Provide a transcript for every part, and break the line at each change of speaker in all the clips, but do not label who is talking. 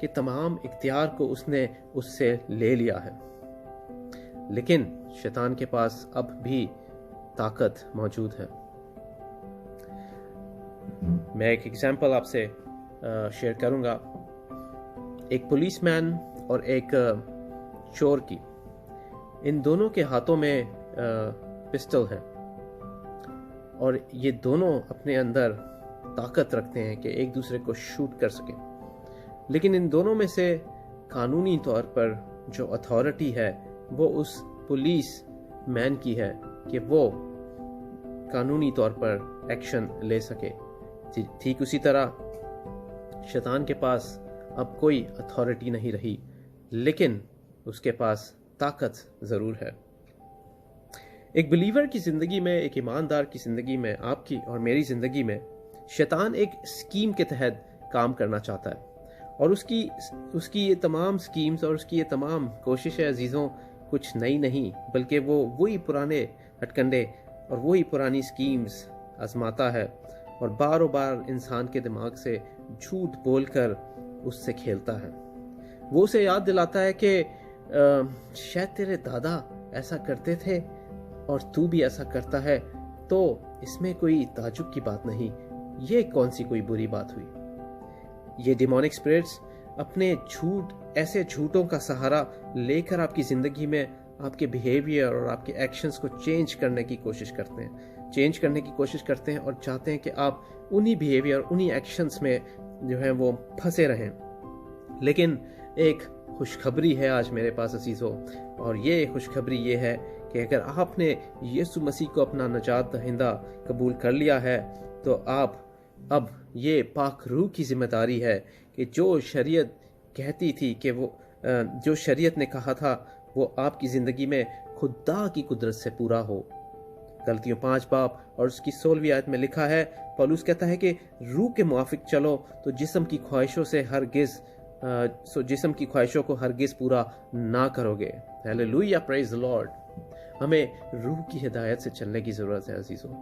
کہ تمام اختیار کو اس نے اس سے لے لیا ہے، لیکن شیطان کے پاس اب بھی طاقت موجود ہے۔ میں ایک ایگزامپل آپ سے شیئر کروں گا، ایک پولیس مین اور ایک چور کی، ان دونوں کے ہاتھوں میں پسٹل ہے اور یہ دونوں اپنے اندر طاقت رکھتے ہیں کہ ایک دوسرے کو شوٹ کر سکیں، لیکن ان دونوں میں سے قانونی طور پر جو اتھارٹی ہے وہ اس پولیس مین کی ہے کہ وہ قانونی طور پر ایکشن لے سکے۔ ٹھیک اسی طرح شیطان کے پاس اب کوئی اتھارٹی نہیں رہی، لیکن اس کے پاس طاقت ضرور ہے۔ ایک بلیور کی زندگی میں، ایک ایماندار کی زندگی میں، آپ کی اور میری زندگی میں شیطان ایک اسکیم کے تحت کام کرنا چاہتا ہے، اور اس کی یہ تمام سکیمز اور اس کی یہ تمام کوششیں عزیزوں کچھ نئی نہیں، بلکہ وہ وہی پرانے ہٹکنڈے اور وہی پرانی سکیمز آزماتا ہے اور بار و بار انسان کے دماغ سے جھوٹ بول کر اس سے کھیلتا ہے۔ وہ اسے یاد دلاتا ہے کہ شاید تیرے دادا ایسا کرتے تھے اور تو بھی ایسا کرتا ہے، تو اس میں کوئی تعجب کی بات نہیں، یہ کون سی کوئی بری بات ہوئی۔ یہ ڈیمونک اسپرٹس اپنے ایسے جھوٹوں کا سہارا لے کر آپ کی زندگی میں آپ کے بیہیویئر اور آپ کے ایکشنز کو چینج کرنے کی کوشش کرتے ہیں اور چاہتے ہیں کہ آپ انہی بیہیویئر، انہی ایکشنز میں جو ہے وہ پھنسے رہیں۔ لیکن ایک خوشخبری ہے آج میرے پاس عزیزوں، اور یہ خوشخبری یہ ہے کہ اگر آپ نے یسوع مسیح کو اپنا نجات دہندہ قبول کر لیا ہے تو آپ اب یہ پاک روح کی ذمہ داری ہے کہ جو شریعت کہتی تھی کہ جو شریعت نے کہا تھا وہ آپ کی زندگی میں خدا کی قدرت سے پورا ہو۔ غلطیوں 5 باب اور اس کی 16ویں آیت میں لکھا ہے، پولس کہتا ہے کہ روح کے موافق چلو تو جسم کی خواہشوں کو ہرگز پورا نہ کرو گے۔ ہیلیلویا، پریز دی لارڈ۔ ہمیں روح کی ہدایت سے چلنے کی ضرورت ہے عزیزوں،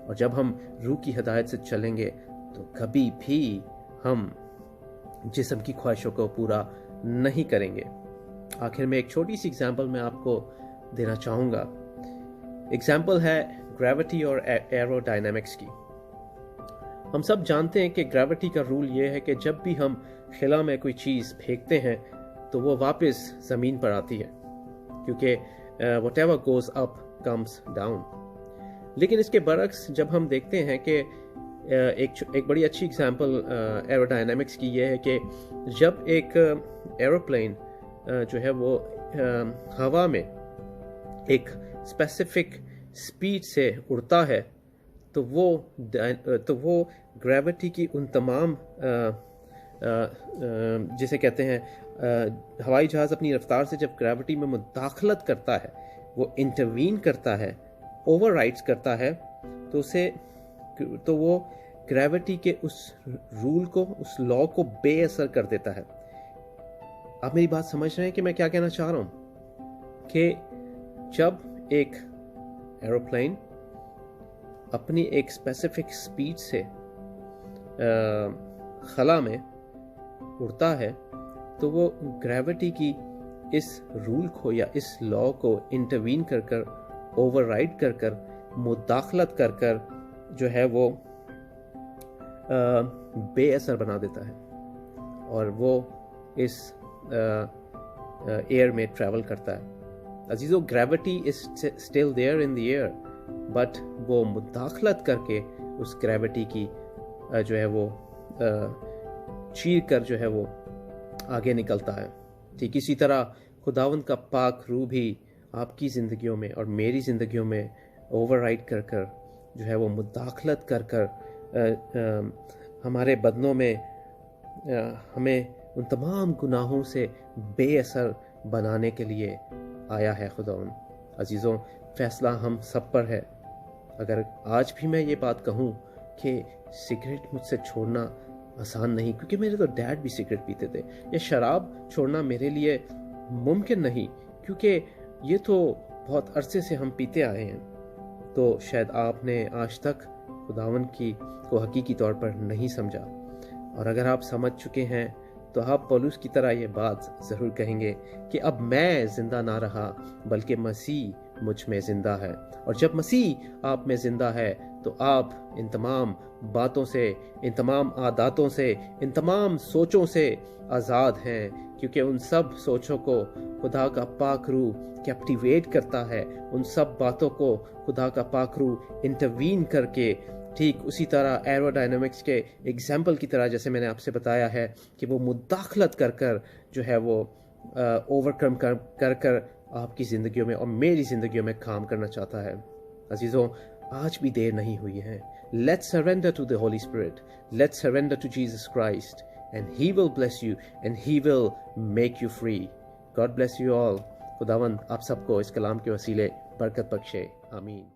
اور جب ہم روح کی ہدایت سے چلیں گے تو کبھی بھی ہم جسم کی خواہشوں کو پورا نہیں کریں گے۔ آخر میں ایک چھوٹی سی ایگزامپل میں آپ کو دینا چاہوں گا۔ ایگزامپل ہے گریوٹی اور ایرو ڈائنامکس کی۔ ہم سب جانتے ہیں کہ گریوٹی کا رول یہ ہے کہ جب بھی ہم خلا میں کوئی چیز پھینکتے ہیں تو وہ واپس زمین پر آتی ہے، کیونکہ whatever goes up comes down۔ لیکن اس کے برعکس جب ہم دیکھتے ہیں کہ ایک بڑی اچھی ایگزامپل ایرو ڈائنامکس کی یہ ہے کہ جب ایک ایروپلین جو ہے وہ ہوا میں ایک اسپیسیفک اسپیڈ سے اڑتا ہے تو وہ گریوٹی کی ان تمام جسے کہتے ہیں ہوائی جہاز اپنی رفتار سے جب گریوٹی میں مداخلت کرتا ہے، وہ انٹروین کرتا ہے، اوور رائڈس کرتا ہے، تو وہ گریوٹی کے اس رول کو، اس لا کو بے اثر کر دیتا ہے۔ آپ میری بات سمجھ رہے ہیں کہ میں کیا کہنا چاہ رہا ہوں؟ کہ جب ایک ایروپلین اپنی ایک اسپیسیفک اسپیڈ سے خلا میں اڑتا ہے تو وہ گریوٹی کی اس رول کو یا اس لا کو انٹروین کر کر، اوور رائڈ کر کر، مداخلت کر کر جو ہے وہ بے اثر بنا دیتا ہے، اور وہ اس ایئر میں ٹریول کرتا ہے۔ عزیزو، gravity is still there in the air, but وہ مداخلت کر کے اس گریوٹی کی جو ہے وہ چیر کر جو ہے وہ آگے نکلتا ہے۔ ٹھیک اسی طرح خداوند کا پاک روح بھی آپ کی زندگیوں میں اور میری زندگیوں میں اوور رائڈ کر کر جو ہے وہ مداخلت کر کر ہمارے بدنوں میں ہمیں ان تمام گناہوں سے بے اثر بنانے کے لیے آیا ہے خداوند۔ عزیزوں، فیصلہ ہم سب پر ہے۔ اگر آج بھی میں یہ بات کہوں کہ سگریٹ مجھ سے چھوڑنا آسان نہیں، کیونکہ میرے تو ڈیڈ بھی سگریٹ پیتے تھے، یا شراب چھوڑنا میرے لیے ممکن نہیں کیونکہ یہ تو بہت عرصے سے ہم پیتے آئے ہیں، تو شاید آپ نے آج تک خداوند کو حقیقی طور پر نہیں سمجھا، اور اگر آپ سمجھ چکے ہیں تو آپ پولس کی طرح یہ بات ضرور کہیں گے کہ اب میں زندہ نہ رہا بلکہ مسیح مجھ میں زندہ ہے، اور جب مسیح آپ میں زندہ ہے تو آپ ان تمام باتوں سے، ان تمام عاداتوں سے، ان تمام سوچوں سے آزاد ہیں، کیونکہ ان سب سوچوں کو خدا کا پاک روح کیپٹیویٹ کرتا ہے، ان سب باتوں کو خدا کا پاک روح انٹروین کر کے، ٹھیک اسی طرح ایرو ڈائنامکس کے ایگزامپل کی طرح جیسے میں نے آپ سے بتایا ہے کہ وہ مداخلت کر کر جو ہے وہ اوورکم کر کر آپ کی زندگیوں میں اور میری زندگیوں میں کام کرنا چاہتا ہے۔ عزیزوں، آج بھی دیر نہیں ہوئی ہے۔ Let's surrender to the Holy Spirit. Let's surrender to Jesus Christ, and He will bless you and He will make you free. God bless you all. خداوند آپ سب کو اس کلام کے وسیلے برکت بخشے، آمین۔